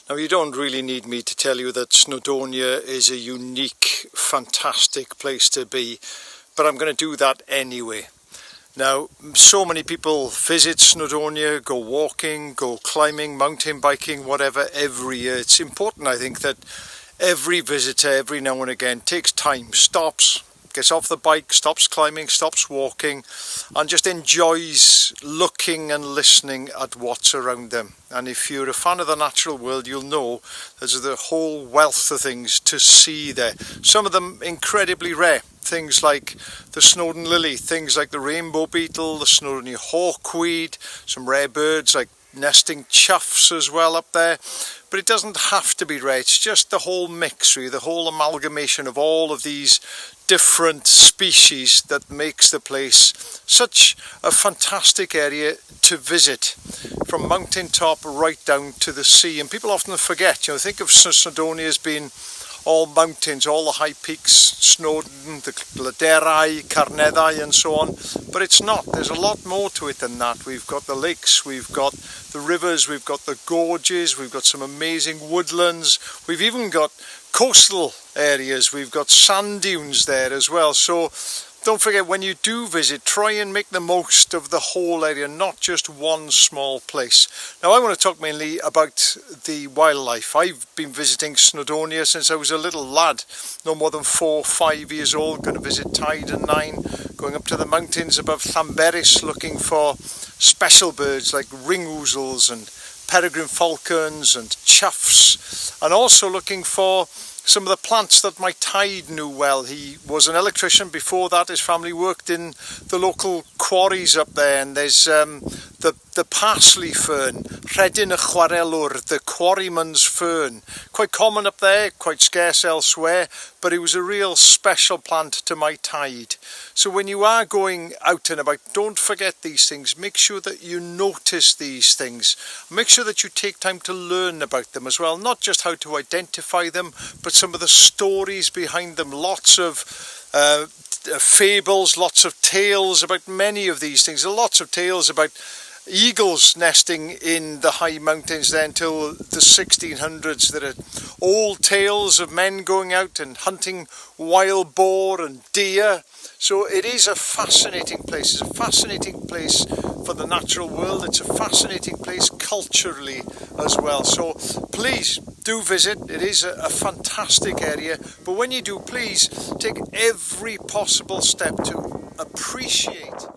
Now, you don't really need me to tell you that Snowdonia is a unique, fantastic place to be, but I'm going to do that anyway. Now, so many people visit Snowdonia, go walking, go climbing, mountain biking, whatever, every year. It's important, I think, that every visitor, every now and again, takes time, stops, gets off the bike, stops climbing, stops walking, and just enjoys looking and listening at what's around them. And if you're a fan of the natural world, you'll know there's the whole wealth of things to see there. Some of them incredibly rare. Things like the Snowdon lily, things like the rainbow beetle, the Snowdonia hawkweed, some rare birds like nesting choughs as well up there. But it doesn't have to be rare, it's just the whole mix, really, the whole amalgamation of all of these different species that makes the place such a fantastic area to visit, from mountaintop right down to the sea. And people often forget, think of Snowdonia as being all mountains, all the high peaks, Snowdon, the Gladerau, Carneddau and so on, but it's not. There's a lot more to it than that. We've got the lakes, we've got the rivers, we've got the gorges, we've got some amazing woodlands, we've even got coastal areas, we've got sand dunes there as well. So don't forget, when you do visit, try and make the most of the whole area, not just one small place. Now, I want to talk mainly about the wildlife. I've been visiting Snowdonia since I was a little lad, no more than 4 or 5 years old, going to visit Tide and Nine, going up to the mountains above Llanberis looking for special birds like ring-ouzels and peregrine falcons and choughs, and also looking for some of the plants that my Tide knew well. He was an electrician. Before that, his family worked in the local quarries up there, and there's the parsley fern, Rhedyn y Chwarelwr, the quarryman's fern. Quite common up there, quite scarce elsewhere, but it was a real special plant to my Tide. So when you are going out and about, don't forget these things. Make sure that you notice these things. Make sure that you take time to learn about them as well, not just how to identify them, but some of the stories behind them. Lots of fables, lots of tales about many of these things. Lots of tales about eagles nesting in the high mountains there until the 1600s. There are old tales of men going out and hunting wild boar and deer. So it is a fascinating place. It's a fascinating place for the natural world. It's a fascinating place culturally as well. So please do visit. It is a fantastic area. But when you do, please take every possible step to appreciate